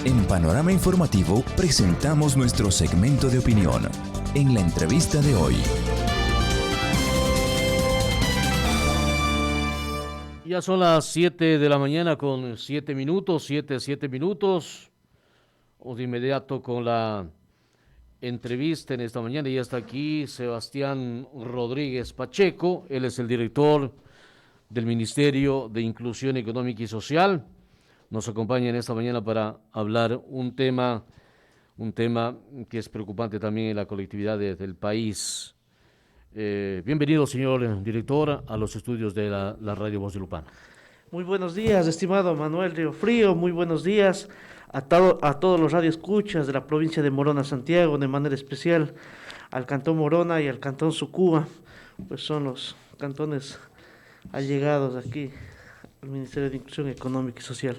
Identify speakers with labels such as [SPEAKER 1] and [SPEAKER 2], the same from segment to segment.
[SPEAKER 1] En Panorama Informativo presentamos nuestro segmento de opinión. En la entrevista de hoy.
[SPEAKER 2] Ya son las 7 de la mañana con 7 minutos. Vamos de inmediato con la entrevista en esta mañana. Ya está aquí Sebastián Rodríguez Pacheco. Él es el director del Ministerio de Inclusión Económica y Social. Nos acompaña en esta mañana para hablar un tema que es preocupante también en la colectividad del país. Bienvenido, señor director, a los estudios de la Radio Voz de Lupano.
[SPEAKER 3] Muy buenos días, estimado Manuel Río Frío. Muy buenos días a todos los radioescuchas de la provincia de Morona, Santiago, de manera especial al Cantón Morona y al Cantón Sucúa, pues son los cantones allegados aquí al Ministerio de Inclusión Económica y Social.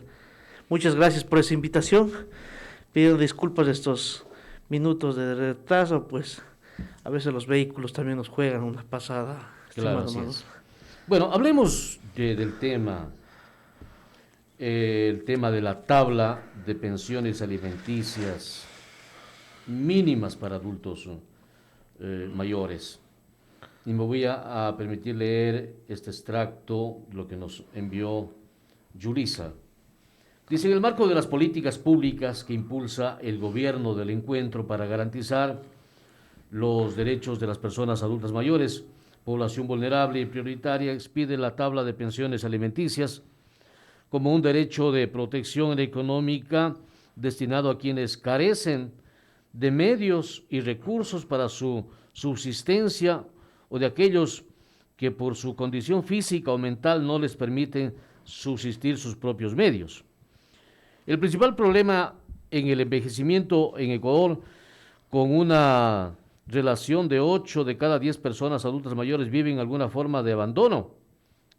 [SPEAKER 3] Muchas gracias por esa invitación. Pido disculpas de estos minutos de retraso, pues a veces los vehículos también nos juegan una pasada.
[SPEAKER 2] Claro, así es. Bueno, hablemos del tema, el tema de la tabla de pensiones alimenticias mínimas para adultos mayores. Y me voy a permitir leer este extracto, lo que nos envió Yulisa. Dice: en el marco de las políticas públicas que impulsa el gobierno del encuentro para garantizar los derechos de las personas adultas mayores, población vulnerable y prioritaria, expide la tabla de pensiones alimenticias como un derecho de protección económica destinado a quienes carecen de medios y recursos para su subsistencia o de aquellos que por su condición física o mental no les permiten subsistir sus propios medios. El principal problema en el envejecimiento en Ecuador, con una relación de 8 de cada 10 personas adultas mayores viven alguna forma de abandono.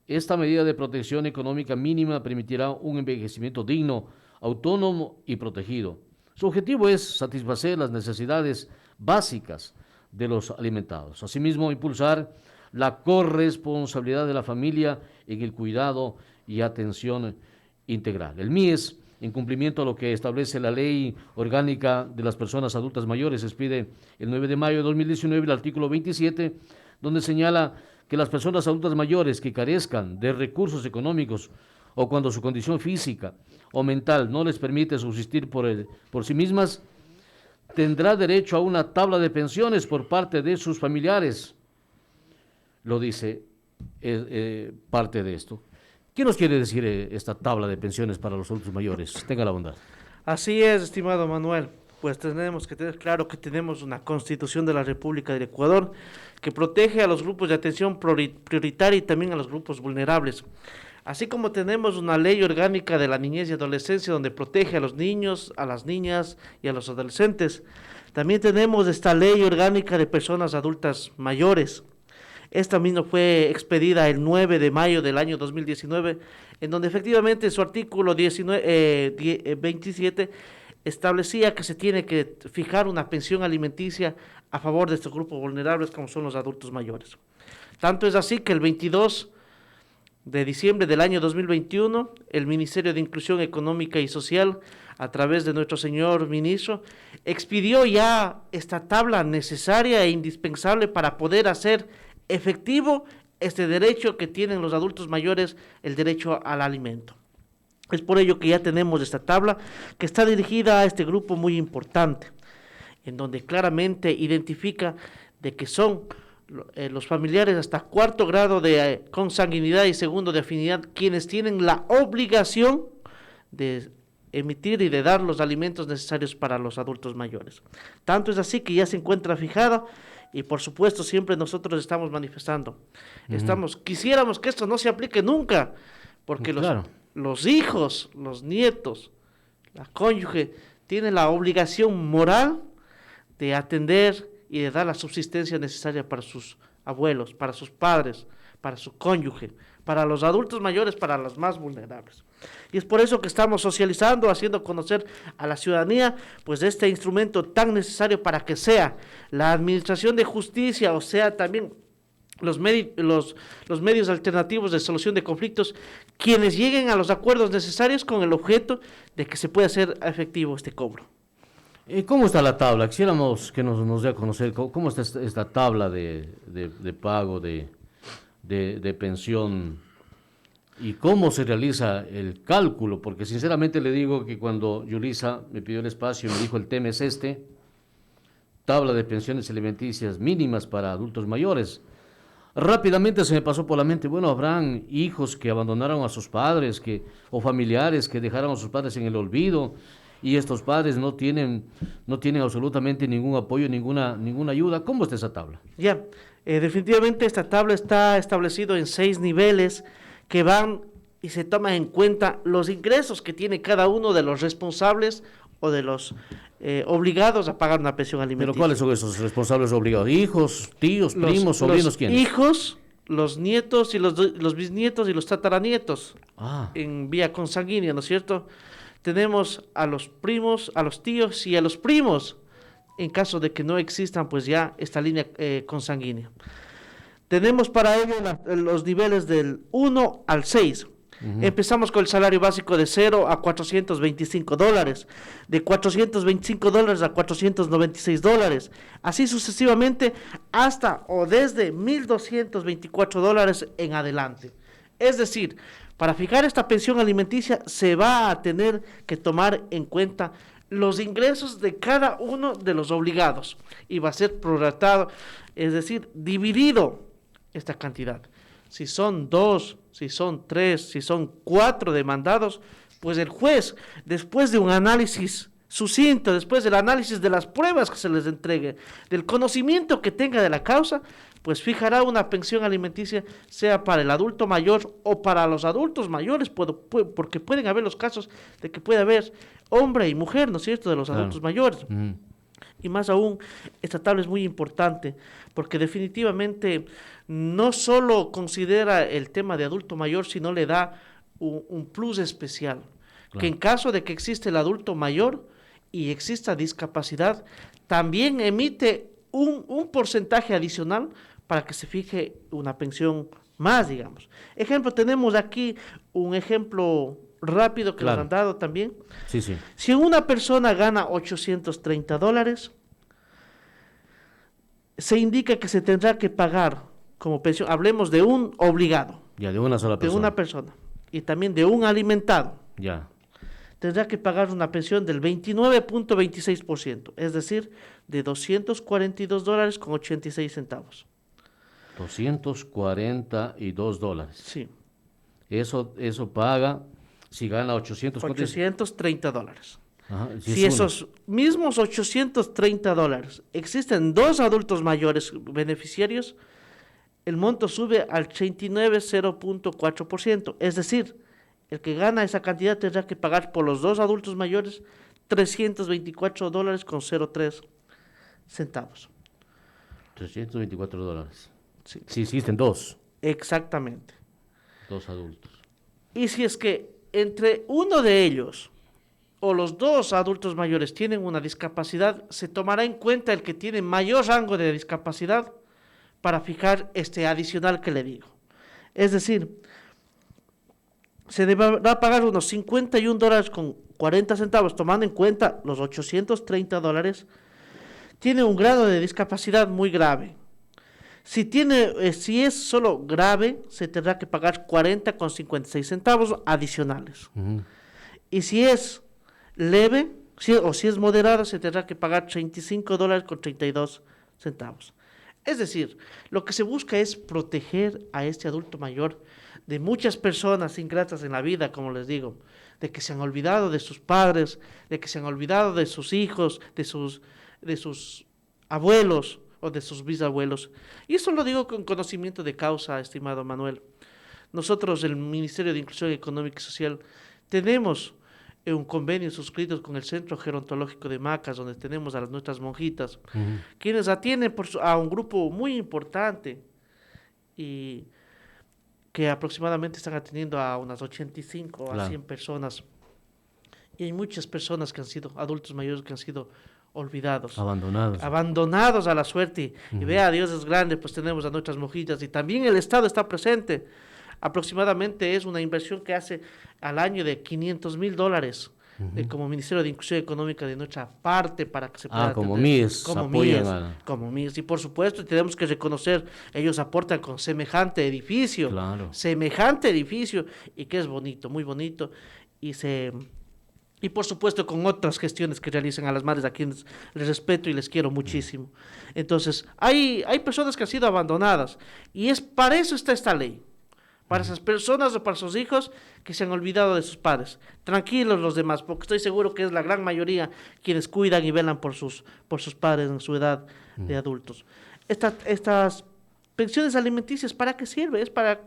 [SPEAKER 2] Esta medida de protección económica mínima permitirá un envejecimiento digno, autónomo y protegido. Su objetivo es satisfacer las necesidades básicas de los alimentados. Asimismo, impulsar la corresponsabilidad de la familia en el cuidado y atención integral. El MIES, en cumplimiento a lo que establece la Ley Orgánica de las Personas Adultas Mayores, expide el 9 de mayo de 2019 el artículo 27, donde señala que las personas adultas mayores que carezcan de recursos económicos o cuando su condición física o mental no les permite subsistir por sí mismas, tendrá derecho a una tabla de pensiones por parte de sus familiares. Lo dice parte de esto. ¿Qué nos quiere decir esta tabla de pensiones para los adultos mayores? Tenga la bondad.
[SPEAKER 3] Así es, estimado Manuel. Pues tenemos que tener claro que tenemos una Constitución de la República del Ecuador que protege a los grupos de atención prioritaria y también a los grupos vulnerables. Así como tenemos una ley orgánica de la niñez y adolescencia donde protege a los niños, a las niñas y a los adolescentes, también tenemos esta ley orgánica de personas adultas mayores. Esta misma fue expedida el 9 de mayo del año 2019, en donde efectivamente su artículo 27 establecía que se tiene que fijar una pensión alimenticia a favor de estos grupos vulnerables como son los adultos mayores. Tanto es así que el 22 de diciembre del año 2021, el Ministerio de Inclusión Económica y Social, a través de nuestro señor ministro, expidió ya esta tabla necesaria e indispensable para poder hacer efectivo este derecho que tienen los adultos mayores, el derecho al alimento. Es por ello que ya tenemos esta tabla que está dirigida a este grupo muy importante, en donde claramente identifica de que son los familiares hasta 4º grado de consanguinidad y 2º de afinidad quienes tienen la obligación de emitir y de dar los alimentos necesarios para los adultos mayores. Tanto es así que ya se encuentra fijada. Y por supuesto siempre nosotros estamos manifestando, quisiéramos que esto no se aplique nunca, porque
[SPEAKER 2] claro,
[SPEAKER 3] los hijos, los nietos, la cónyuge, tienen la obligación moral de atender y de dar la subsistencia necesaria para sus abuelos, para sus padres, para su cónyuge, para los adultos mayores, para los más vulnerables. Y es por eso que estamos socializando, haciendo conocer a la ciudadanía, pues este instrumento tan necesario para que sea la administración de justicia, o sea también los medios alternativos de solución de conflictos quienes lleguen a los acuerdos necesarios con el objeto de que se pueda hacer efectivo este cobro.
[SPEAKER 2] ¿Cómo está la tabla? Quisiéramos que nos dé a conocer cómo está esta tabla de pago de pensión y cómo se realiza el cálculo, porque sinceramente le digo que cuando Yulisa me pidió el espacio y me dijo el tema es este, tabla de pensiones alimenticias mínimas para adultos mayores, rápidamente se me pasó por la mente, bueno, habrán hijos que abandonaron a sus padres o familiares que dejaron a sus padres en el olvido y estos padres no tienen absolutamente ningún apoyo, ninguna ayuda. ¿Cómo está esa tabla?
[SPEAKER 3] Ya, definitivamente esta tabla está establecido en 6 niveles que van y se toman en cuenta los ingresos que tiene cada uno de los responsables o de los obligados a pagar una pensión alimenticia.
[SPEAKER 2] ¿Pero cuáles son esos responsables obligados? ¿Hijos, tíos, primos, sobrinos? ¿Quiénes?
[SPEAKER 3] Hijos, los nietos y los bisnietos y los tataranietos en vía consanguínea, ¿no es cierto? Tenemos a los primos, a los tíos y a los primos, en caso de que no existan, pues ya esta línea consanguínea. Tenemos para ello los niveles del 1 al 6. Empezamos con el salario básico de 0 a $425, de $425 a $496, así sucesivamente hasta o desde $1,224 en adelante. Es decir, para fijar esta pensión alimenticia se va a tener que tomar en cuenta los ingresos de cada uno de los obligados y va a ser prorratado, es decir, dividido esta cantidad. Si son 2, si son 3, si son 4 demandados, pues el juez, después de un análisis sucinto, después del análisis de las pruebas que se les entregue, del conocimiento que tenga de la causa, pues fijará una pensión alimenticia, sea para el adulto mayor o para los adultos mayores, porque pueden haber los casos de que puede haber hombre y mujer, ¿no es cierto?, de los adultos mayores. Y más aún, esta tabla es muy importante, porque definitivamente no solo considera el tema de adulto mayor, sino le da un plus especial, que en caso de que existe el adulto mayor y exista discapacidad, también emite un porcentaje adicional para que se fije una pensión más, digamos. Ejemplo, tenemos aquí un ejemplo rápido que nos han dado también.
[SPEAKER 2] Sí, sí.
[SPEAKER 3] Si una persona gana $830, se indica que se tendrá que pagar como pensión, hablemos de un obligado.
[SPEAKER 2] Ya, de una sola persona.
[SPEAKER 3] De una persona. Y también de un alimentado.
[SPEAKER 2] Ya.
[SPEAKER 3] Tendrá que pagar una pensión del 29.26%, es decir, de $242.86.
[SPEAKER 2] $242.
[SPEAKER 3] Sí.
[SPEAKER 2] Eso paga si gana
[SPEAKER 3] $830.
[SPEAKER 2] Ajá,
[SPEAKER 3] si esos mismos $830 existen 2 adultos mayores beneficiarios, el monto sube al 89.04%. Es decir, el que gana esa cantidad tendrá que pagar por los 2 adultos mayores $324.03.
[SPEAKER 2] $324.
[SPEAKER 3] Sí.
[SPEAKER 2] Si existen 2.
[SPEAKER 3] Exactamente.
[SPEAKER 2] 2 adultos.
[SPEAKER 3] Y si es que entre uno de ellos o los 2 adultos mayores tienen una discapacidad, se tomará en cuenta el que tiene mayor rango de discapacidad para fijar este adicional que le digo. Es decir, se va a pagar unos $51.40, tomando en cuenta los $830, tiene un grado de discapacidad muy grave. Si es solo grave, se tendrá que pagar 40.56 adicionales. Y si es leve, si es moderado, se tendrá que pagar $35.32. Es decir, lo que se busca es proteger a este adulto mayor de muchas personas ingratas en la vida, como les digo, de que se han olvidado de sus padres, de que se han olvidado de sus hijos, de sus abuelos o de sus bisabuelos. Y eso lo digo con conocimiento de causa, estimado Manuel. Nosotros, el Ministerio de Inclusión Económica y Social, tenemos un convenio suscrito con el Centro Gerontológico de Macas, donde tenemos a nuestras monjitas, quienes atienden a un grupo muy importante y que aproximadamente están atendiendo a unas 85 a 100 personas. Y hay muchas personas que han sido, adultos mayores que han sido olvidados. Abandonados a la suerte. Y vea, Dios es grande, pues tenemos a nuestras monjitas y también el Estado está presente aproximadamente es una inversión que hace al año de $500,000 como Ministerio de Inclusión Económica de nuestra parte para que se pueda
[SPEAKER 2] Como
[SPEAKER 3] atender,
[SPEAKER 2] MIES,
[SPEAKER 3] como
[SPEAKER 2] apoyan
[SPEAKER 3] MIES,
[SPEAKER 2] a...
[SPEAKER 3] como MIES. Y por supuesto tenemos que reconocer, ellos aportan con semejante edificio,
[SPEAKER 2] Claro.
[SPEAKER 3] y que es bonito, muy bonito, y por supuesto con otras gestiones que realizan a las madres, a quienes les respeto y les quiero muchísimo. Entonces, hay personas que han sido abandonadas, y para eso está esta ley. Para esas personas o para sus hijos que se han olvidado de sus padres. Tranquilos los demás, porque estoy seguro que es la gran mayoría quienes cuidan y velan por sus padres en su edad de adultos. Estas pensiones alimenticias, ¿para qué sirve? Es para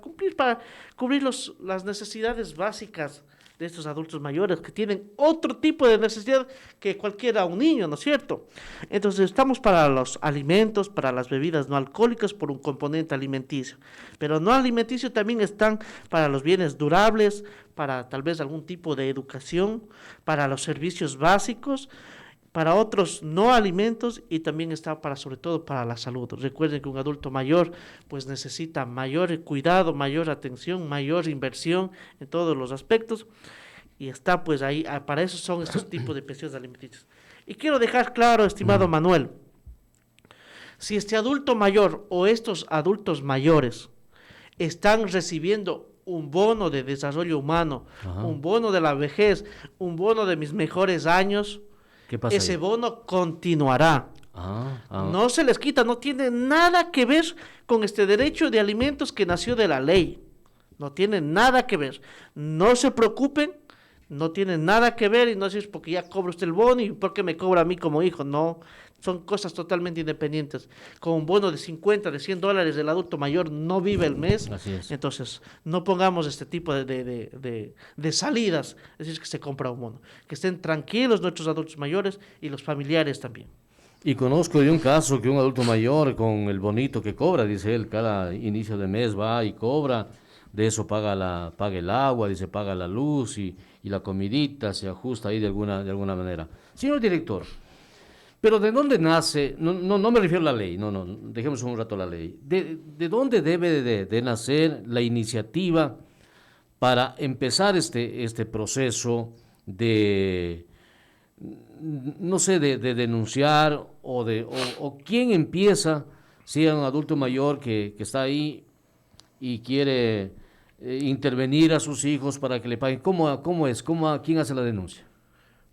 [SPEAKER 3] cubrir las necesidades básicas de estos adultos mayores que tienen otro tipo de necesidad que un niño, ¿no es cierto? Entonces estamos para los alimentos, para las bebidas no alcohólicas por un componente alimenticio, pero no alimenticio también están para los bienes durables, para tal vez algún tipo de educación, para los servicios básicos, para otros no alimentos, y también está sobre todo para la salud. Recuerden que un adulto mayor pues necesita mayor cuidado, mayor atención, mayor inversión en todos los aspectos, y está pues ahí, para eso son estos tipos de pensiones alimenticias. Y quiero dejar claro, estimado Manuel, si este adulto mayor o estos adultos mayores están recibiendo un bono de desarrollo humano, un bono de la vejez, un bono de mis mejores años,
[SPEAKER 2] ¿Qué pasa
[SPEAKER 3] ese
[SPEAKER 2] ahí?
[SPEAKER 3] bono continuará. No se les quita, no tiene nada que ver con este derecho de alimentos que nació de la ley. No tiene nada que ver. No se preocupen, no tiene nada que ver, y no es porque ya cobra usted el bono y porque me cobra a mí como hijo. No, son cosas totalmente independientes. Con un bono de 50, de $100, el adulto mayor no vive el mes.
[SPEAKER 2] Así es.
[SPEAKER 3] Entonces, no pongamos este tipo de salidas, es decir, que se compra un bono. Que estén tranquilos nuestros adultos mayores y los familiares también.
[SPEAKER 2] Y conozco de un caso que un adulto mayor con el bonito que cobra, dice él, cada inicio de mes va y cobra, de eso paga el agua, dice, paga la luz y la comidita, se ajusta ahí de alguna manera. Señor director, pero ¿de dónde nace? No me refiero a la ley, no, dejemos un rato la ley. ¿De dónde debe de nacer la iniciativa para empezar este proceso de, no sé, de denunciar o quién empieza, si es un adulto mayor que está ahí y quiere intervenir a sus hijos para que le paguen? ¿Cómo es? ¿Quién hace la denuncia?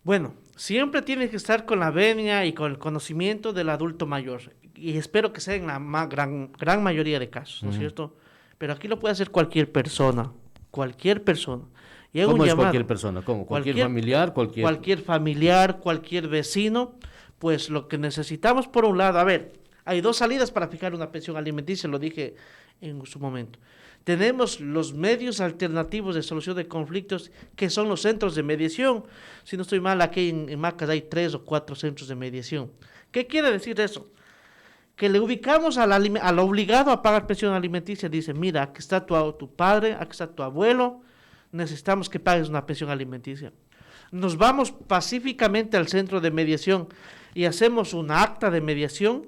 [SPEAKER 3] Bueno, siempre tiene que estar con la venia y con el conocimiento del adulto mayor. Y espero que sea en la gran mayoría de casos, ¿no es cierto? Pero aquí lo puede hacer cualquier persona. Cualquier persona. Y hago
[SPEAKER 2] ¿Cómo
[SPEAKER 3] un
[SPEAKER 2] es
[SPEAKER 3] llamado.
[SPEAKER 2] cualquier persona? ¿Cómo? ¿Cualquier familiar?
[SPEAKER 3] Cualquier familiar, cualquier vecino. Pues lo que necesitamos, por un lado, hay dos salidas para fijar una pensión alimenticia, lo dije en su momento. Tenemos los medios alternativos de solución de conflictos, que son los centros de mediación. Si no estoy mal, aquí en Macas hay 3 o 4 centros de mediación. ¿Qué quiere decir eso? Que le ubicamos al obligado a pagar pensión alimenticia. Dice, mira, aquí está tu padre, aquí está tu abuelo, necesitamos que pagues una pensión alimenticia. Nos vamos pacíficamente al centro de mediación y hacemos un acta de mediación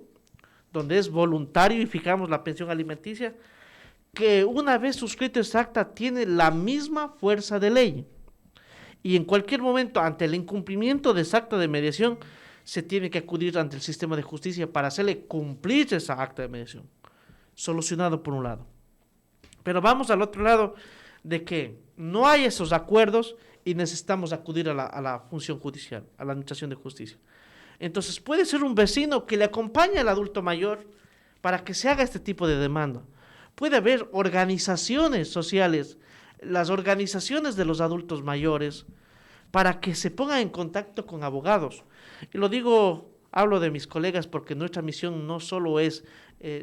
[SPEAKER 3] donde es voluntario y fijamos la pensión alimenticia, que una vez suscrito esta acta tiene la misma fuerza de ley. Y en cualquier momento, ante el incumplimiento de esa acta de mediación, se tiene que acudir ante el sistema de justicia para hacerle cumplir esa acta de mediación. Solucionado por un lado. Pero vamos al otro lado, de que no hay esos acuerdos y necesitamos acudir a la función judicial, a la administración de justicia. Entonces puede ser un vecino que le acompañe al adulto mayor para que se haga este tipo de demanda. Puede haber organizaciones sociales, las organizaciones de los adultos mayores, para que se pongan en contacto con abogados. Y lo digo, hablo de mis colegas, porque nuestra misión no solo es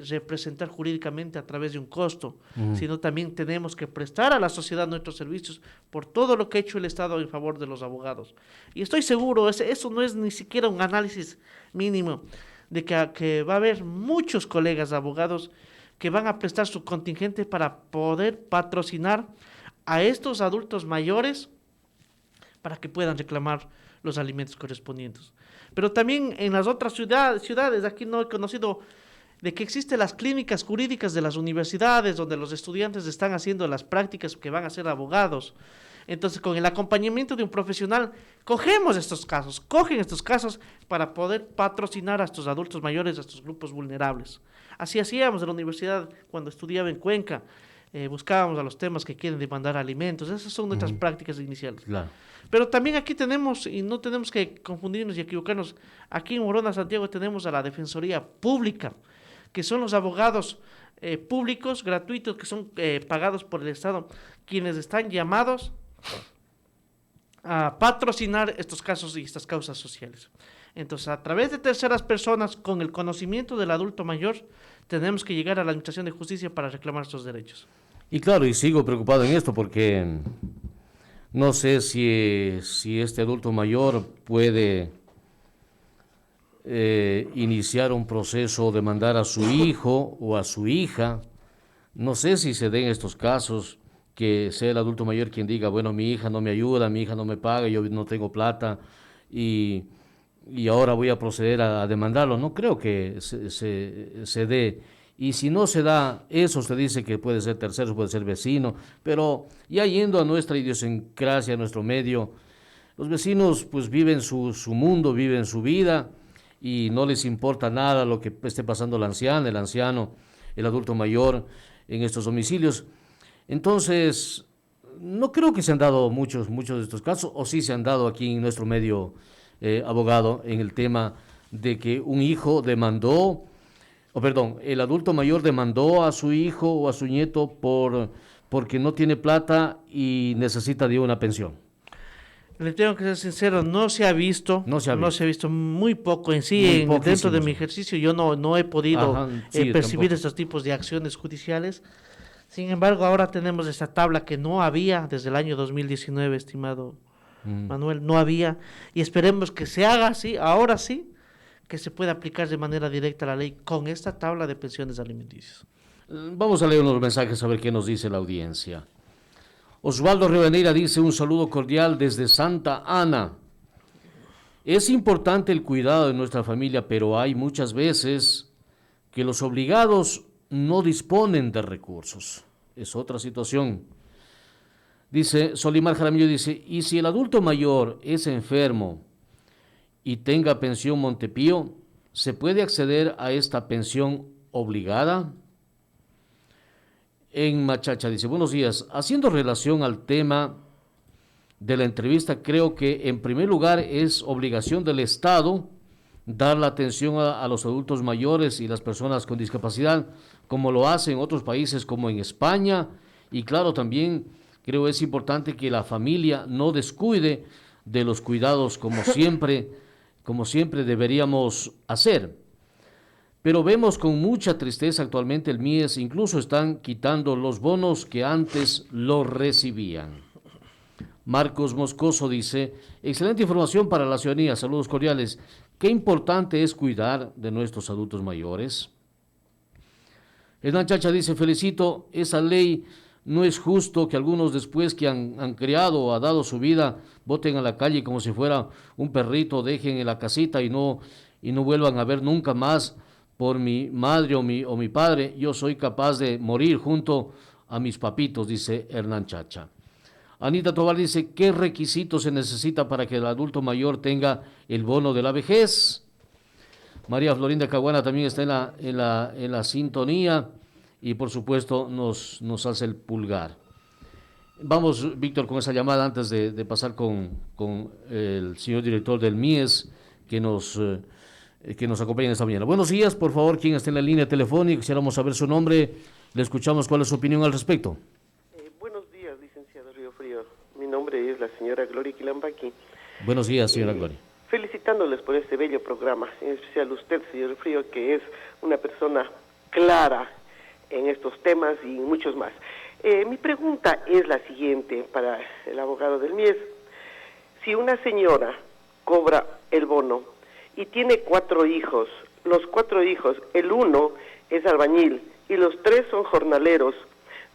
[SPEAKER 3] representar jurídicamente a través de un costo, sino también tenemos que prestar a la sociedad nuestros servicios por todo lo que ha hecho el Estado en favor de los abogados. Y estoy seguro, eso no es ni siquiera un análisis mínimo, de que va a haber muchos colegas abogados que van a prestar su contingente para poder patrocinar a estos adultos mayores para que puedan reclamar los alimentos correspondientes. Pero también en las otras ciudades, aquí no he conocido de que existen las clínicas jurídicas de las universidades donde los estudiantes están haciendo las prácticas que van a ser abogados. Entonces, con el acompañamiento de un profesional, cogen estos casos para poder patrocinar a estos adultos mayores, a estos grupos vulnerables. Así hacíamos en la universidad cuando estudiaba en Cuenca. Buscábamos a los temas que quieren demandar alimentos. Esas son nuestras prácticas iniciales.
[SPEAKER 2] Claro.
[SPEAKER 3] Pero también aquí tenemos, y no tenemos que confundirnos y equivocarnos, aquí en Morona, Santiago, tenemos a la Defensoría Pública, que son los abogados públicos, gratuitos, que son pagados por el Estado, quienes están llamados a patrocinar estos casos y estas causas sociales. Entonces, a través de terceras personas, con el conocimiento del adulto mayor, tenemos que llegar a la Administración de Justicia para reclamar estos derechos.
[SPEAKER 2] Y claro, y sigo preocupado en esto porque no sé si este adulto mayor puede iniciar un proceso de mandar a su hijo o a su hija. No sé si se den estos casos, que sea el adulto mayor quien diga, bueno, mi hija no me ayuda, mi hija no me paga, yo no tengo plata y ahora voy a proceder a demandarlo. No creo que se dé. Y si no se da eso, se dice que puede ser tercero, puede ser vecino, pero ya yendo a nuestra idiosincrasia, a nuestro medio, los vecinos pues viven su mundo, viven su vida y no les importa nada lo que esté pasando la anciana, el anciano, el adulto mayor en estos domicilios. Entonces, no creo que se han dado muchos de estos casos, o sí se han dado aquí en nuestro medio, abogado, en el tema de que un hijo demandó, el adulto mayor demandó a su hijo o a su nieto porque no tiene plata y necesita de una pensión.
[SPEAKER 3] Le tengo que ser sincero, no se ha visto muy poco en sí, dentro de mi ejercicio. Yo no he podido percibir estos tipos de acciones judiciales. Sin embargo, ahora tenemos esta tabla que no había desde el año 2019, estimado Manuel, no había, y esperemos que se haga así, ahora sí, que se pueda aplicar de manera directa la ley con esta tabla de pensiones alimenticias.
[SPEAKER 2] Vamos a leer unos mensajes a ver qué nos dice la audiencia. Osvaldo Rivadeneira dice: un saludo cordial desde Santa Ana. Es importante el cuidado de nuestra familia, pero hay muchas veces que los obligados no disponen de recursos. Es otra situación. Dice Solimar Jaramillo, dice: y si el adulto mayor es enfermo y tenga pensión Montepío, ¿se puede acceder a esta pensión obligada? En Machacha dice: buenos días, haciendo relación al tema de la entrevista, creo que en primer lugar es obligación del Estado dar la atención a los adultos mayores y las personas con discapacidad, como lo hace en otros países como en España, y claro, también creo es importante que la familia no descuide de los cuidados como siempre deberíamos hacer. Pero vemos con mucha tristeza actualmente el MIES, incluso están quitando los bonos que antes los recibían. Marcos Moscoso dice: excelente información para la ciudadanía, saludos cordiales. Qué importante es cuidar de nuestros adultos mayores. Hernán Chacha dice: felicito, esa ley no es justo que algunos después que han criado o ha dado su vida, boten a la calle como si fuera un perrito, dejen en la casita y no vuelvan a ver nunca más por mi madre o mi padre. Yo soy capaz de morir junto a mis papitos, dice Hernán Chacha. Anita Tobar dice: ¿qué requisitos se necesita para que el adulto mayor tenga el bono de la vejez? María Florinda Caguana también está en la sintonía y por supuesto nos hace el pulgar. Vamos, Víctor, con esa llamada antes de pasar con el señor director del MIES que nos acompaña esta mañana. Buenos días, por favor, quien está en la línea telefónica, quisiéramos saber su nombre, le escuchamos cuál es su opinión al respecto.
[SPEAKER 4] Buenos días, licenciado Río Frío. Mi nombre es la señora Gloria Quilambaqui.
[SPEAKER 2] Buenos días, señora Gloria.
[SPEAKER 4] Felicitándoles por este bello programa, en especial usted, señor Frío, que es una persona clara en estos temas y muchos más. Mi pregunta es la siguiente para el abogado del MIES. Si una señora cobra el bono y tiene 4 hijos, los 4 hijos, el uno es albañil y los 3 son jornaleros,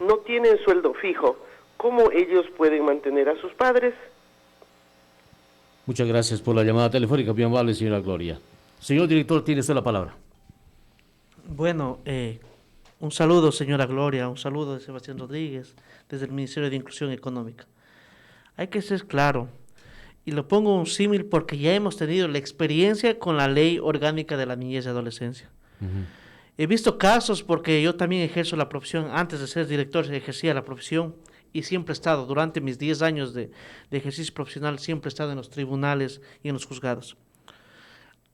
[SPEAKER 4] no tienen sueldo fijo, ¿cómo ellos pueden mantener a sus padres?
[SPEAKER 2] Muchas gracias por la llamada telefónica, bien amable, señora Gloria. Señor director, tiene usted la palabra.
[SPEAKER 3] Bueno, un saludo, señora Gloria, un saludo de Sebastián Rodríguez, desde el Ministerio de Inclusión Económica. Hay que ser claro, y lo pongo un símil porque ya hemos tenido la experiencia con la Ley Orgánica de la Niñez y Adolescencia. He visto casos porque yo también ejerzo la profesión, antes de ser director ejercía la profesión y siempre he estado, durante mis 10 años de ejercicio profesional, siempre he estado en los tribunales y en los juzgados.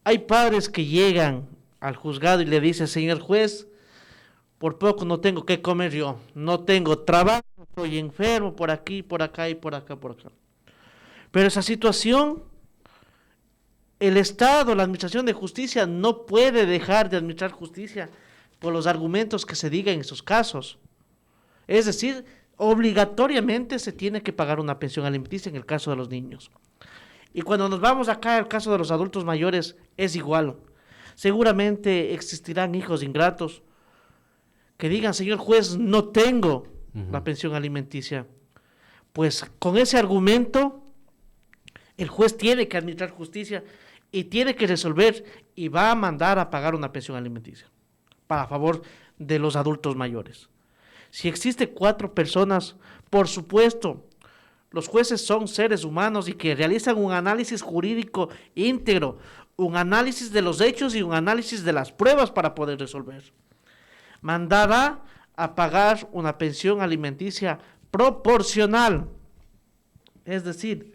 [SPEAKER 3] Hay padres que llegan al juzgado y le dicen, señor juez, por poco no tengo que comer yo, no tengo trabajo, estoy enfermo por aquí, por acá y por acá, por acá. Pero esa situación, el Estado, la Administración de Justicia, no puede dejar de administrar justicia por los argumentos que se digan en esos casos. Es decir, obligatoriamente se tiene que pagar una pensión alimenticia en el caso de los niños. Y cuando nos vamos acá al caso de los adultos mayores, es igual. Seguramente existirán hijos ingratos que digan, señor juez, no tengo la pensión alimenticia. Pues con ese argumento, el juez tiene que administrar justicia y tiene que resolver y va a mandar a pagar una pensión alimenticia para favor de los adultos mayores. Si existe 4 personas, por supuesto, los jueces son seres humanos y que realizan un análisis jurídico íntegro, un análisis de los hechos y un análisis de las pruebas para poder resolver. Mandará a pagar una pensión alimenticia proporcional. Es decir,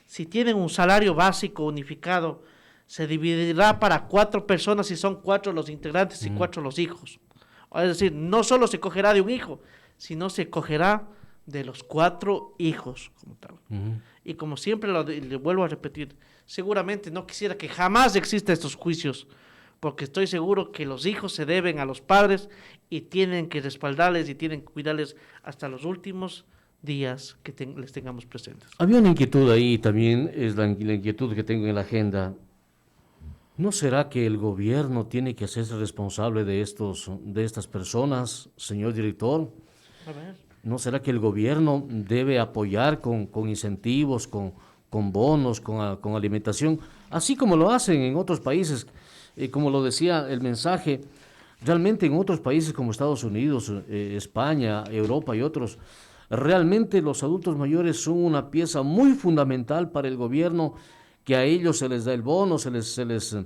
[SPEAKER 3] si tienen un salario básico unificado, se dividirá para 4 personas si son 4 los integrantes y 4 los hijos. Es decir, no solo se cogerá de un hijo, sino se cogerá de los 4 hijos como tal. Y como siempre le vuelvo a repetir, seguramente no quisiera que jamás existan estos juicios, porque estoy seguro que los hijos se deben a los padres y tienen que respaldarles y tienen que cuidarles hasta los últimos días que les tengamos presentes.
[SPEAKER 2] Había una inquietud ahí también, es la inquietud que tengo en la agenda. ¿No será que el gobierno tiene que hacerse responsable de estas personas, señor director?
[SPEAKER 3] A ver.
[SPEAKER 2] ¿No será que el gobierno debe apoyar con incentivos, con bonos, con alimentación, así como lo hacen en otros países? Como lo decía el mensaje, realmente en otros países como Estados Unidos, España, Europa y otros, realmente los adultos mayores son una pieza muy fundamental para el gobierno, que a ellos se les da el bono, se les da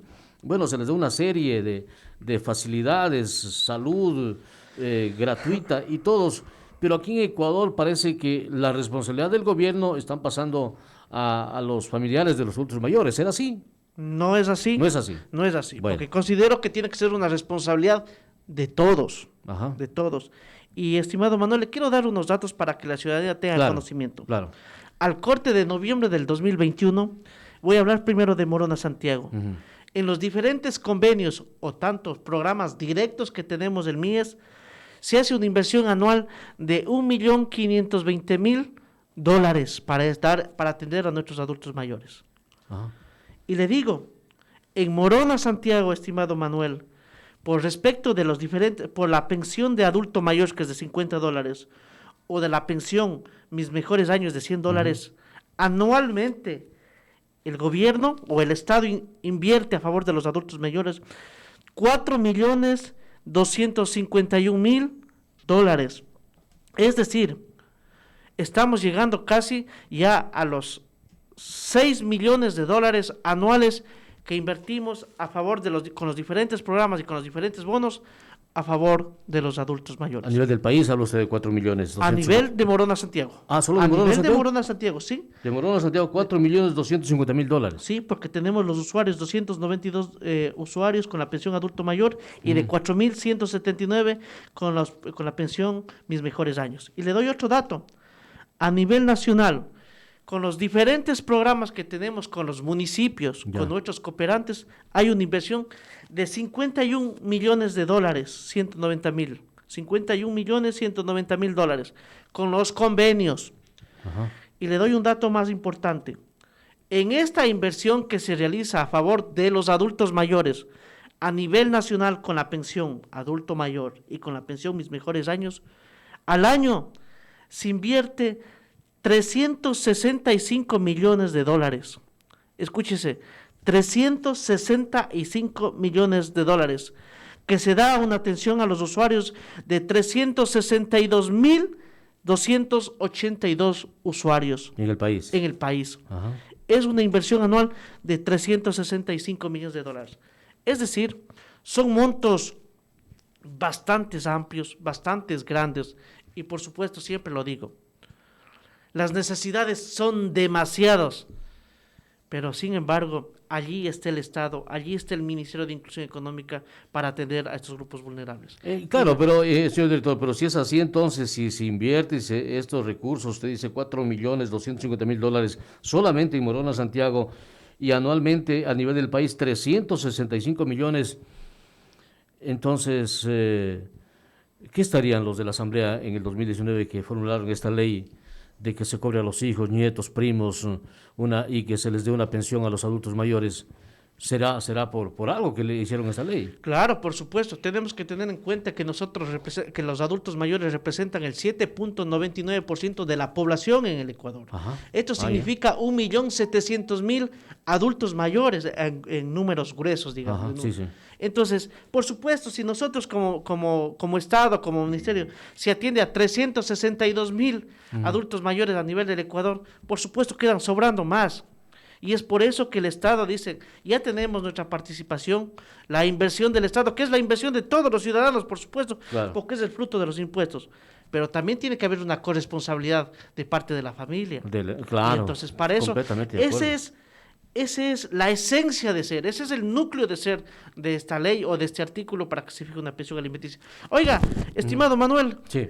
[SPEAKER 2] una serie de facilidades, salud gratuita y todos. Pero aquí en Ecuador parece que la responsabilidad del gobierno están pasando a los familiares de los adultos mayores. ¿Era así?
[SPEAKER 3] No es así.
[SPEAKER 2] No es así.
[SPEAKER 3] No es así,
[SPEAKER 2] Bueno.
[SPEAKER 3] porque considero que tiene que ser una responsabilidad de todos.
[SPEAKER 2] Ajá.
[SPEAKER 3] De todos. Y estimado Manuel, le quiero dar unos datos para que la ciudadanía tenga
[SPEAKER 2] Claro,
[SPEAKER 3] conocimiento.
[SPEAKER 2] claro.
[SPEAKER 3] Al corte de noviembre del 2021, voy a hablar primero de Morona Santiago. En los diferentes convenios o tantos programas directos que tenemos del MIES, se hace una inversión anual de $1.520.000 para atender a nuestros adultos mayores.
[SPEAKER 2] Ajá.
[SPEAKER 3] Y le digo, en Morona Santiago, estimado Manuel, por respecto de por la pensión de adulto mayor, que es de $50, o de la pensión Mis Mejores Años de $100, anualmente el gobierno o el Estado invierte a favor de los adultos mayores $4.251.000. Es decir, estamos llegando casi ya a los $6 millones anuales que invertimos a favor con los diferentes programas y con los diferentes bonos a favor de los adultos mayores.
[SPEAKER 2] A nivel del país habla usted de 4 millones.
[SPEAKER 3] A nivel de Morona Santiago.
[SPEAKER 2] Ah, solo
[SPEAKER 3] a
[SPEAKER 2] de Morona
[SPEAKER 3] nivel
[SPEAKER 2] Santiago.
[SPEAKER 3] de Morona Santiago, sí.
[SPEAKER 2] De Morona a Santiago, $4.250.000.
[SPEAKER 3] Sí, porque tenemos los usuarios, 292 usuarios con la pensión adulto mayor y de 4.179 con la pensión Mis Mejores Años. Y le doy otro dato. A nivel nacional, con los diferentes programas que tenemos con los municipios,
[SPEAKER 2] Ya.
[SPEAKER 3] con nuestros cooperantes, hay una inversión de $51 millones, 190.000. $51.190.000 con los convenios.
[SPEAKER 2] Ajá.
[SPEAKER 3] Y le doy un dato más importante. En esta inversión que se realiza a favor de los adultos mayores a nivel nacional con la pensión adulto mayor y con la pensión Mis Mejores Años, al año se invierte $365 millones. Escúchese, $365 millones, que se da una atención a los usuarios de 362.282 usuarios
[SPEAKER 2] En el país.
[SPEAKER 3] en el país.
[SPEAKER 2] Ajá.
[SPEAKER 3] Es una inversión anual de 365 millones de dólares. Es decir, son montos bastante amplios, bastante grandes, y por supuesto, siempre lo digo, las necesidades son demasiadas, pero sin embargo, allí está el Estado, allí está el Ministerio de Inclusión Económica para atender a estos grupos vulnerables.
[SPEAKER 2] Claro, pero señor director, pero si es así, entonces, si se invierte estos recursos, usted dice 4.250.000 dólares solamente en Morona, Santiago, y anualmente a nivel del país 365 millones, entonces, ¿qué estarían los de la Asamblea en el 2019 que formularon esta ley de que se cobre a los hijos, nietos, primos, y que se les dé una pensión a los adultos mayores? ¿Será por algo que le hicieron esta ley?
[SPEAKER 3] Claro, por supuesto, tenemos que tener en cuenta que que los adultos mayores representan el 7.99% de la población en el Ecuador.
[SPEAKER 2] Ajá.
[SPEAKER 3] Esto significa 1.700.000 adultos mayores en números gruesos, digamos.
[SPEAKER 2] Ajá, sí, sí.
[SPEAKER 3] Entonces, por supuesto, si nosotros como Estado, como Ministerio, se atiende a 362.000 adultos mayores a nivel del Ecuador, por supuesto quedan sobrando más. Y es por eso que el Estado dice, ya tenemos nuestra participación, la inversión del Estado, que es la inversión de todos los ciudadanos, por supuesto,
[SPEAKER 2] Claro.
[SPEAKER 3] porque es el fruto de los impuestos. Pero también tiene que haber una corresponsabilidad de parte de la familia.
[SPEAKER 2] Claro.
[SPEAKER 3] Y entonces, para eso,
[SPEAKER 2] completamente de acuerdo.
[SPEAKER 3] esa es la esencia de ser, ese es el núcleo de ser de esta ley o de este artículo para que se fije una pensión alimenticia. Oiga, estimado Manuel,
[SPEAKER 2] Sí.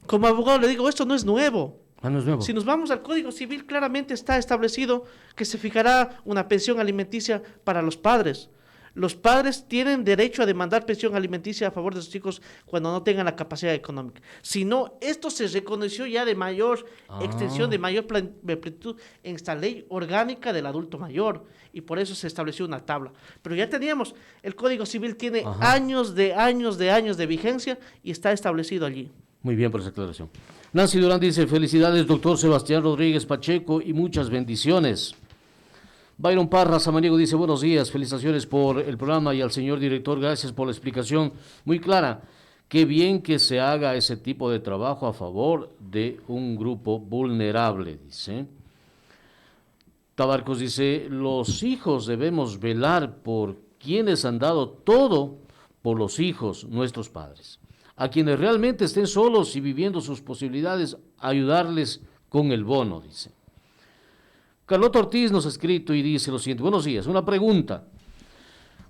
[SPEAKER 3] como abogado le digo, esto no es nuevo.
[SPEAKER 2] No es nuevo.
[SPEAKER 3] Si nos vamos al Código Civil, claramente está establecido que se fijará una pensión alimenticia para los padres. Los padres tienen derecho a demandar pensión alimenticia a favor de sus hijos cuando no tengan la capacidad económica. Si no, esto se reconoció ya de mayor extensión, de mayor plenitud en esta ley orgánica del adulto mayor, y por eso se estableció una tabla. Pero ya teníamos, el Código Civil tiene años de vigencia y está establecido allí.
[SPEAKER 2] Muy bien por esa aclaración. Nancy Durán dice, felicidades, doctor Sebastián Rodríguez Pacheco, y muchas bendiciones. Byron Parra Samaniego dice, buenos días, felicitaciones por el programa y al señor director, gracias por la explicación muy clara. Qué bien que se haga ese tipo de trabajo a favor de un grupo vulnerable, dice. Tabarcos dice, los hijos debemos velar por quienes han dado todo por los hijos, nuestros padres. A quienes realmente estén solos y viviendo sus posibilidades, ayudarles con el bono, dice. Carlota Ortiz nos ha escrito y dice lo siguiente, buenos días, una pregunta.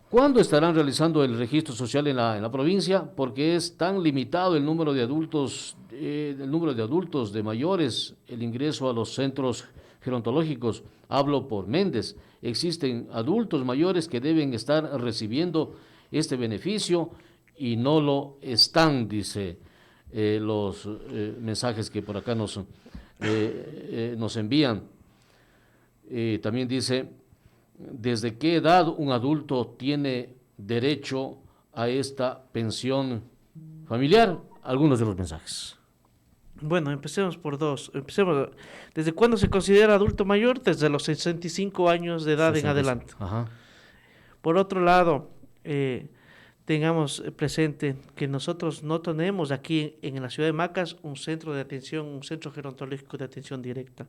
[SPEAKER 2] ¿Cuándo estarán realizando el registro social en la provincia? Porque es tan limitado el número de adultos, de mayores, el ingreso a los centros gerontológicos. Hablo por Méndez. Existen adultos mayores que deben estar recibiendo este beneficio y no lo están, dice los mensajes que por acá nos envían. También dice, ¿desde qué edad un adulto tiene derecho a esta pensión familiar? Algunos de los mensajes.
[SPEAKER 3] Bueno, empecemos por dos. ¿Desde cuándo se considera adulto mayor? Desde los 65 años de edad en adelante.
[SPEAKER 2] Ajá.
[SPEAKER 3] Por otro lado, tengamos presente que nosotros no tenemos aquí en la ciudad de Macas un centro de atención, un centro gerontológico de atención directa.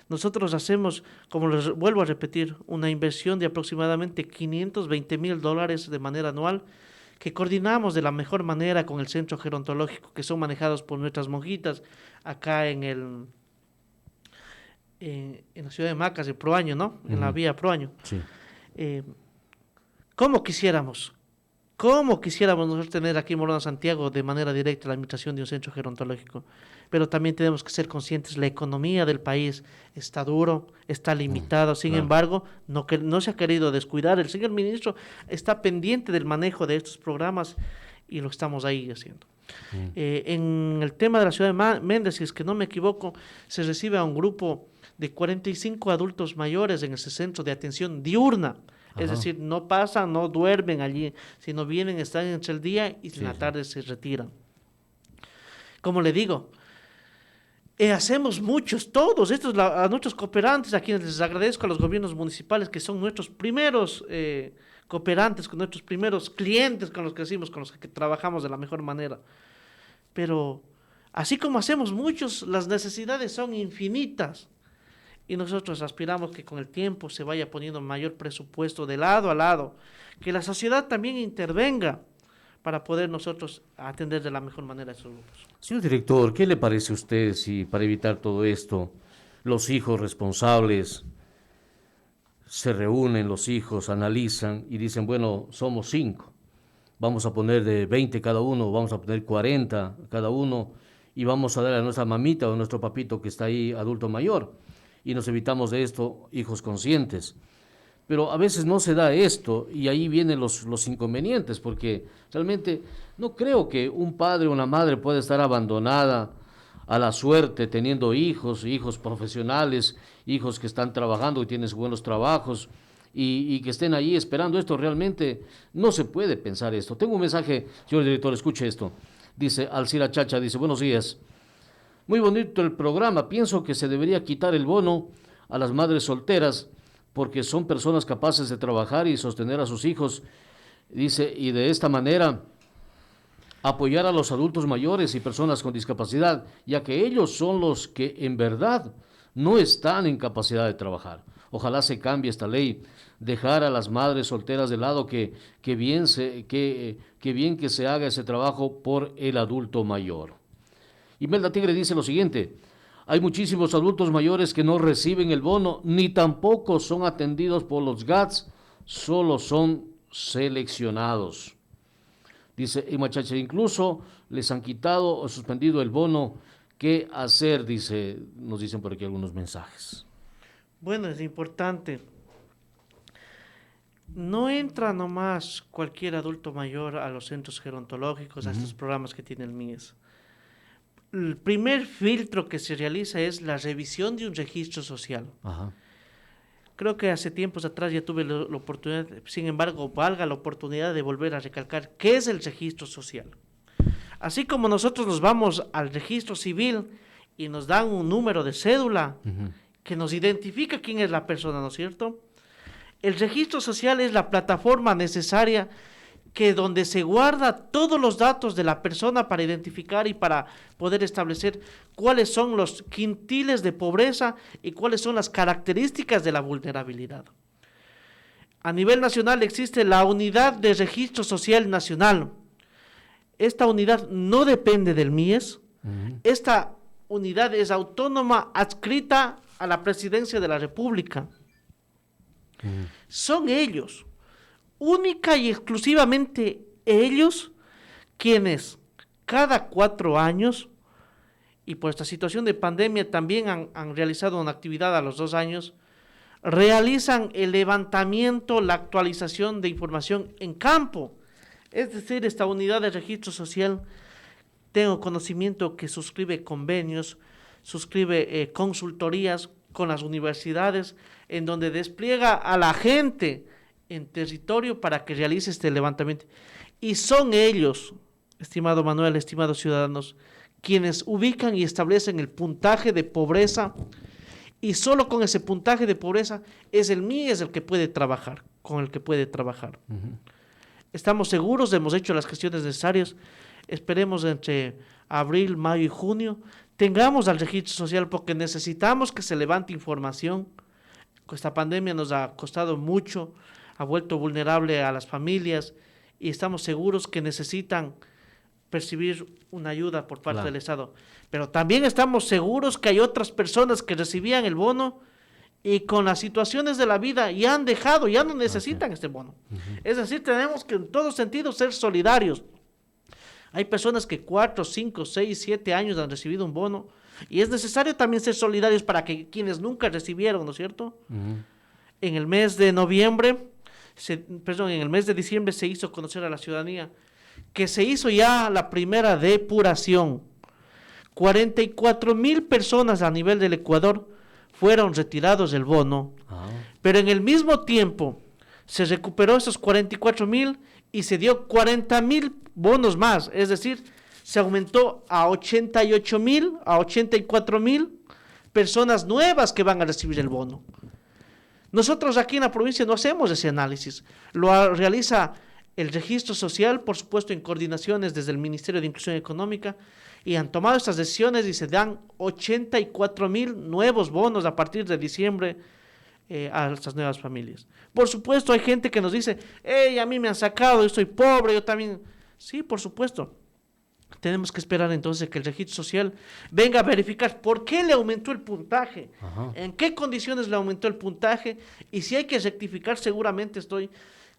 [SPEAKER 3] Nosotros hacemos, como les vuelvo a repetir, una inversión de aproximadamente $520,000 de manera anual, que coordinamos de la mejor manera con el centro gerontológico, que son manejados por nuestras monjitas acá en la ciudad de Macas, en Proaño, ¿no? En la vía Proaño.
[SPEAKER 2] Sí.
[SPEAKER 3] ¿Cómo quisiéramos nosotros tener aquí en Morona, Santiago, de manera directa la administración de un centro gerontológico? Pero también tenemos que ser conscientes, la economía del país está duro, está limitado, sin embargo, no se ha querido descuidar. El señor ministro está pendiente del manejo de estos programas y lo estamos ahí haciendo. En el tema de la ciudad de Méndez, si es que no me equivoco, se recibe a un grupo de 45 adultos mayores en ese centro de atención diurna. Es decir, no pasan, no duermen allí, sino vienen, están entre el día y en la tarde se retiran. Como le digo, hacemos muchos, todos estos, a nuestros cooperantes, a quienes les agradezco, a los gobiernos municipales, que son nuestros primeros cooperantes, con nuestros primeros clientes con los que decimos, con los que trabajamos de la mejor manera. Pero así como hacemos muchos, las necesidades son infinitas. Y nosotros aspiramos que con el tiempo se vaya poniendo mayor presupuesto de lado a lado, que la sociedad también intervenga para poder nosotros atender de la mejor manera a esos grupos.
[SPEAKER 2] Señor director, ¿qué le parece a usted si para evitar todo esto, los hijos responsables se reúnen, los hijos analizan y dicen, bueno, somos 5, vamos a poner de 20 cada uno, vamos a poner 40 cada uno y vamos a dar a nuestra mamita o a nuestro papito que está ahí adulto mayor y nos evitamos de esto hijos conscientes? Pero a veces no se da esto y ahí vienen los inconvenientes, porque realmente no creo que un padre o una madre pueda estar abandonada a la suerte teniendo hijos, hijos profesionales, hijos que están trabajando y tienen buenos trabajos y que estén ahí esperando esto. Realmente no se puede pensar esto. Tengo un mensaje, señor director, escuche esto. Dice Alcira Chacha, dice, buenos días. Muy bonito el programa. Pienso que se debería quitar el bono a las madres solteras porque son personas capaces de trabajar y sostener a sus hijos. Dice, y de esta manera apoyar a los adultos mayores y personas con discapacidad, ya que ellos son los que en verdad no están en capacidad de trabajar. Ojalá se cambie esta ley, dejar a las madres solteras de lado, que bien que se haga ese trabajo por el adulto mayor. Imelda Tigre dice lo siguiente: hay muchísimos adultos mayores que no reciben el bono, ni tampoco son atendidos por los GATS, solo son seleccionados. Dice Emma Chacha, incluso les han quitado o suspendido el bono. ¿Qué hacer? Dice, nos dicen por aquí algunos mensajes.
[SPEAKER 3] Bueno, es importante. No entra nomás cualquier adulto mayor a los centros gerontológicos, a estos programas que tiene el MIES. El primer filtro que se realiza es la revisión de un registro social.
[SPEAKER 2] Ajá.
[SPEAKER 3] Creo que hace tiempos atrás ya tuve la oportunidad, sin embargo, valga la oportunidad de volver a recalcar qué es el registro social. Así como nosotros nos vamos al registro civil y nos dan un número de cédula que nos identifica quién es la persona, ¿no es cierto? El registro social es la plataforma necesaria que donde se guarda todos los datos de la persona para identificar y para poder establecer cuáles son los quintiles de pobreza y cuáles son las características de la vulnerabilidad. A nivel nacional existe la Unidad de Registro Social Nacional. Esta unidad no depende del MIES. Esta unidad es autónoma, adscrita a la Presidencia de la República. Son ellos, única y exclusivamente ellos, quienes cada 4 años, y por esta situación de pandemia también han realizado una actividad a los 2 años, realizan el levantamiento, la actualización de información en campo. Es decir, esta unidad de registro social, tengo conocimiento que suscribe convenios, suscribe consultorías con las universidades, en donde despliega a la gente en territorio para que realice este levantamiento. Y son ellos, estimado Manuel, estimados ciudadanos, quienes ubican y establecen el puntaje de pobreza, y solo con ese puntaje de pobreza es el MIES el que puede trabajar, con el que puede trabajar. Estamos seguros, hemos hecho las gestiones necesarias, esperemos entre abril, mayo y junio, tengamos al registro social porque necesitamos que se levante información. Esta pandemia nos ha costado mucho, ha vuelto vulnerable a las familias y estamos seguros que necesitan percibir una ayuda por parte del Estado. Pero también estamos seguros que hay otras personas que recibían el bono y con las situaciones de la vida ya han dejado, ya no necesitan este bono. Es decir, tenemos que en todo sentido ser solidarios. Hay personas que 4, 5, 6, 7 años han recibido un bono y es necesario también ser solidarios para que quienes nunca recibieron, ¿no es cierto? En el mes de noviembre, en el mes de diciembre se hizo conocer a la ciudadanía que se hizo ya la primera depuración. 44,000 personas a nivel del Ecuador fueron retirados del bono, pero en el mismo tiempo se recuperó esos 44,000 y se dio 40,000 bonos más, es decir, se aumentó a 88,000, a 84,000 personas nuevas que van a recibir el bono. Nosotros aquí en la provincia no hacemos ese análisis, realiza el registro social, por supuesto en coordinaciones desde el Ministerio de Inclusión Económica, y han tomado estas decisiones y se dan 84,000 nuevos bonos a partir de diciembre a estas nuevas familias. Por supuesto hay gente que nos dice, hey, a mí me han sacado, yo soy pobre, yo también. Sí, por supuesto. Tenemos que esperar entonces que el registro social venga a verificar por qué le aumentó el puntaje, en qué condiciones le aumentó el puntaje, y si hay que rectificar, seguramente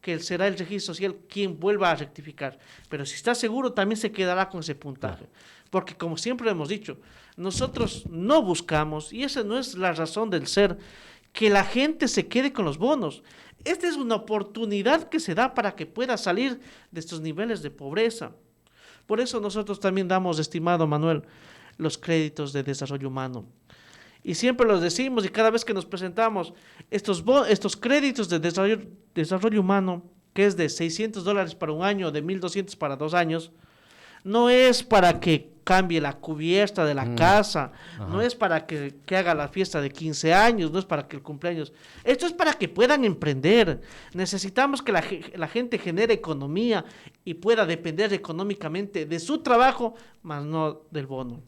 [SPEAKER 3] que será el registro social quien vuelva a rectificar. Pero si está seguro, también se quedará con ese puntaje. Porque como siempre hemos dicho, nosotros no buscamos, y esa no es la razón del ser, que la gente se quede con los bonos. Esta es una oportunidad que se da para que pueda salir de estos niveles de pobreza. Por eso nosotros también damos, estimado Manuel, los créditos de desarrollo humano. Y siempre los decimos, y cada vez que nos presentamos, estos créditos de desarrollo humano, que es de $600 para un año, de 1.200 para 2 años, no es para que cambie la cubierta de la casa, no es para que haga la fiesta de 15 años, no es para que el cumpleaños. Esto es para que puedan emprender. Necesitamos que la gente genere economía y pueda depender económicamente de su trabajo, más no del bono.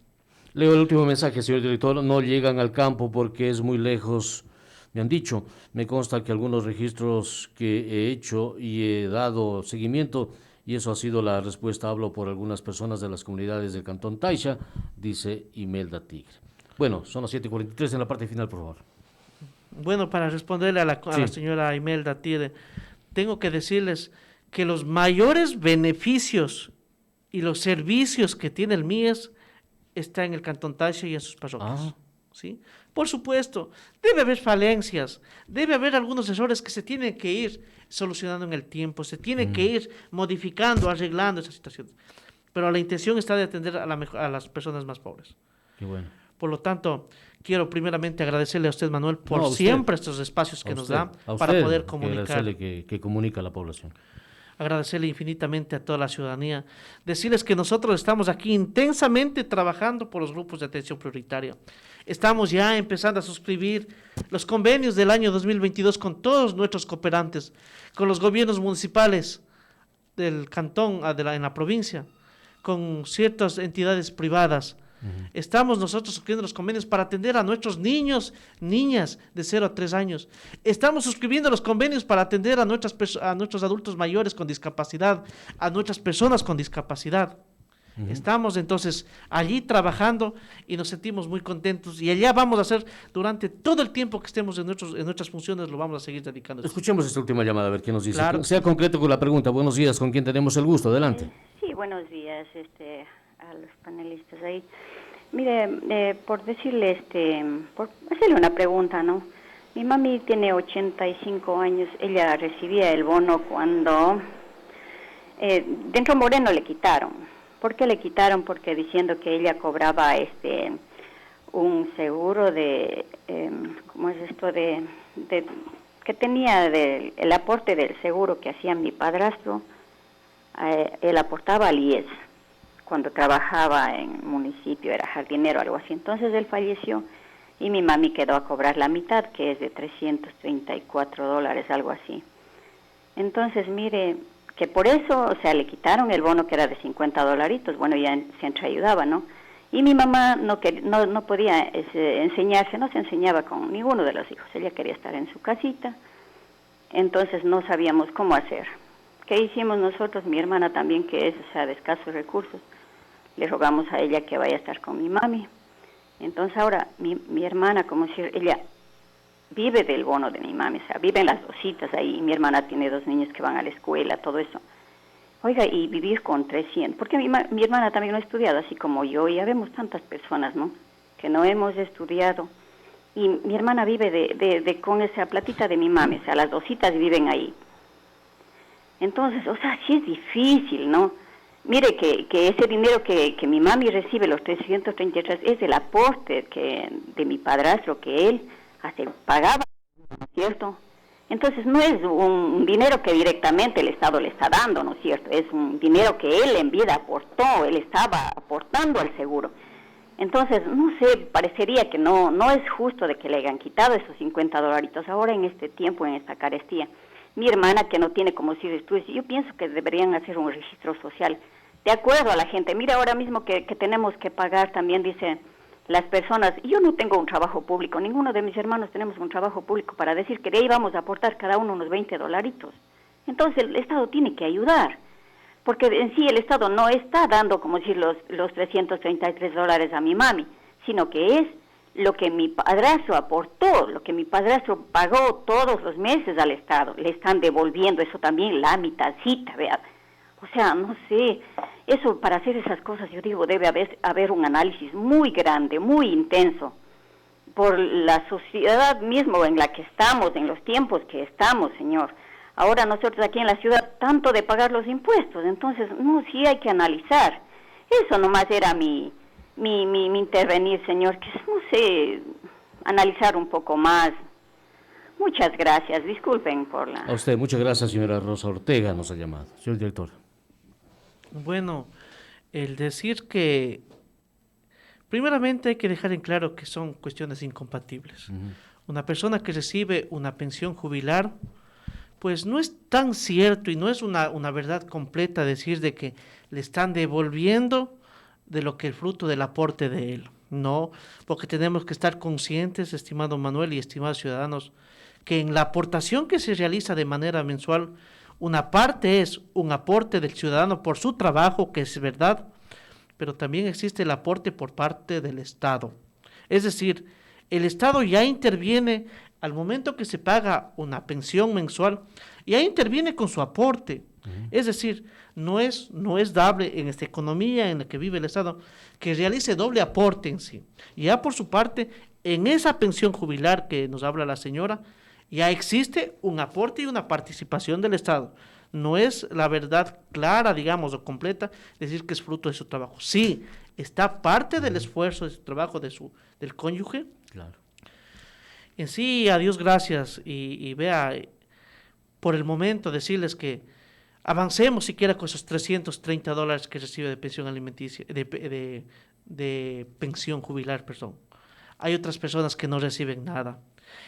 [SPEAKER 2] Leo el último mensaje, señor director. No llegan al campo porque es muy lejos. Me han dicho, me consta que algunos registros que he hecho y he dado seguimiento, y eso ha sido la respuesta, hablo por algunas personas de las comunidades del Cantón Taisha, dice Imelda Tigre. Bueno, son las 7:43, en la parte final, por favor.
[SPEAKER 3] Bueno, para responderle a la señora Imelda Tigre, tengo que decirles que los mayores beneficios y los servicios que tiene el MIES están en el Cantón Taisha y en sus parroquias. ¿Sí? Por supuesto, debe haber falencias, debe haber algunos errores que se tienen que ir solucionando en el tiempo, se tiene que ir modificando, arreglando esas situaciones. Pero la intención está de atender a las personas más pobres.
[SPEAKER 2] Qué bueno.
[SPEAKER 3] Por lo tanto, quiero primeramente agradecerle a usted, Manuel, por siempre estos espacios que nos da para poder comunicar.
[SPEAKER 2] Agradecerle que comunica a la población.
[SPEAKER 3] Agradecerle infinitamente a toda la ciudadanía, decirles que nosotros estamos aquí intensamente trabajando por los grupos de atención prioritaria. Estamos ya empezando a suscribir los convenios del año 2022 con todos nuestros cooperantes, con los gobiernos municipales del cantón, en la provincia, con ciertas entidades privadas. Estamos nosotros suscribiendo los convenios para atender a nuestros niños, niñas de 0 a 3 años. Estamos suscribiendo los convenios para atender a nuestros adultos mayores con discapacidad, a nuestras personas con discapacidad. Estamos entonces allí trabajando y nos sentimos muy contentos, y allá vamos a hacer durante todo el tiempo que estemos en nuestras funciones, lo vamos a seguir dedicando.
[SPEAKER 2] Escuchemos esta última llamada, a ver qué nos dice.
[SPEAKER 3] Claro.
[SPEAKER 2] Sea concreto con la pregunta. Buenos días, ¿con quién tenemos el gusto? Adelante.
[SPEAKER 5] Sí, buenos días a los panelistas ahí. Mire, por decirle, por hacerle una pregunta, ¿no? Mi mami tiene 85 años, ella recibía el bono cuando dentro Moreno le quitaron. ¿Por qué le quitaron? Porque diciendo que ella cobraba un seguro de, ¿cómo es esto? Que tenía el aporte del seguro que hacía mi padrastro, él aportaba al IES cuando trabajaba en municipio, era jardinero, algo así. Entonces él falleció y mi mami quedó a cobrar la mitad, que es de $334, algo así. Entonces, mire, que por eso, o sea, le quitaron el bono que era de $50, bueno, ya siempre ayudaba, ¿no? Y mi mamá no podía enseñarse, no se enseñaba con ninguno de los hijos, ella quería estar en su casita, entonces no sabíamos cómo hacer. ¿Qué hicimos nosotros? Mi hermana también, que es, o sea, de escasos recursos, le rogamos a ella que vaya a estar con mi mami. Entonces ahora, mi hermana, como si ella vive del bono de mi mami, o sea, viven las dositas ahí, mi hermana tiene 2 niños que van a la escuela, todo eso. Oiga, y vivir con 300, porque mi hermana también no ha estudiado, así como yo, y ya vemos tantas personas, ¿no?, que no hemos estudiado, y mi hermana vive con esa platita de mi mami, o sea, las dositas viven ahí. Entonces, o sea, sí es difícil, ¿no? Mire que ese dinero que mi mami recibe, los 333, es el aporte de mi padrastro, que él pagaba, ¿no es cierto? Entonces no es un dinero que directamente el Estado le está dando, ¿no es cierto? Es un dinero que él en vida aportó, él estaba aportando al seguro. Entonces, no sé, parecería que no es justo de que le hayan quitado esos $50 ahora en este tiempo, en esta carestía. Mi hermana, que no tiene como decir estudios, yo pienso que deberían hacer un registro social de acuerdo a la gente. Mira, ahora mismo que tenemos que pagar también, dice las personas, yo no tengo un trabajo público, ninguno de mis hermanos tenemos un trabajo público para decir que de ahí vamos a aportar cada uno unos $20. Entonces el Estado tiene que ayudar, porque en sí el Estado no está dando, como decir, los $333 a mi mami, sino que es lo que mi padrastro aportó, lo que mi padrastro pagó todos los meses al Estado, le están devolviendo eso también, la mitadcita, vea. O sea, no sé, eso para hacer esas cosas, yo digo, debe haber un análisis muy grande, muy intenso, por la sociedad mismo en la que estamos, en los tiempos que estamos, señor. Ahora nosotros aquí en la ciudad, tanto de pagar los impuestos, entonces, no, sí hay que analizar. Eso nomás era mi intervenir, señor, que no sé, analizar un poco más. Muchas gracias, disculpen por la...
[SPEAKER 2] A usted, muchas gracias, señora Rosa Ortega, nos ha llamado. Señor director.
[SPEAKER 3] Bueno, el decir que primeramente hay que dejar en claro que son cuestiones incompatibles. Una persona que recibe una pensión jubilar, pues no es tan cierto y no es una verdad completa decir de que le están devolviendo de lo que el fruto del aporte de él. No, porque tenemos que estar conscientes, estimado Manuel y estimados ciudadanos, que en la aportación que se realiza de manera mensual, una parte es un aporte del ciudadano por su trabajo, que es verdad, pero también existe el aporte por parte del Estado. Es decir, el Estado ya interviene al momento que se paga una pensión mensual, ya interviene con su aporte. Es decir, no es dable en esta economía en la que vive el Estado que realice doble aporte en sí. Y ya por su parte, en esa pensión jubilar que nos habla la señora, ya existe un aporte y una participación del Estado. No es la verdad clara, digamos, o completa, decir que es fruto de su trabajo. Sí, está parte del esfuerzo de su trabajo, del cónyuge.
[SPEAKER 2] Claro.
[SPEAKER 3] En sí, a Dios gracias, y vea, por el momento decirles que avancemos siquiera con esos $330 que recibe de pensión alimenticia, de pensión jubilar, perdón. Hay otras personas que no reciben nada.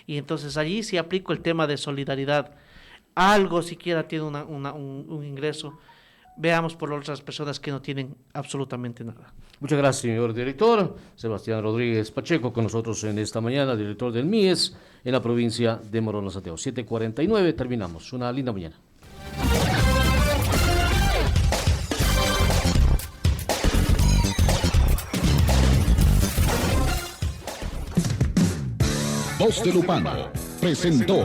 [SPEAKER 3] Y entonces allí sí aplico el tema de solidaridad. Algo siquiera tiene un ingreso. Veamos por otras personas que no tienen absolutamente nada.
[SPEAKER 2] Muchas gracias, señor director. Sebastián Rodríguez Pacheco con nosotros en esta mañana, director del MIES en la provincia de Morona Santiago. 7:49, terminamos. Una linda mañana.
[SPEAKER 6] Voz de Lupano presentó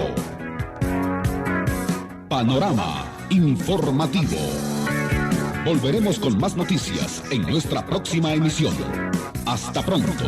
[SPEAKER 6] Panorama Informativo. Volveremos con más noticias en nuestra próxima emisión. Hasta pronto.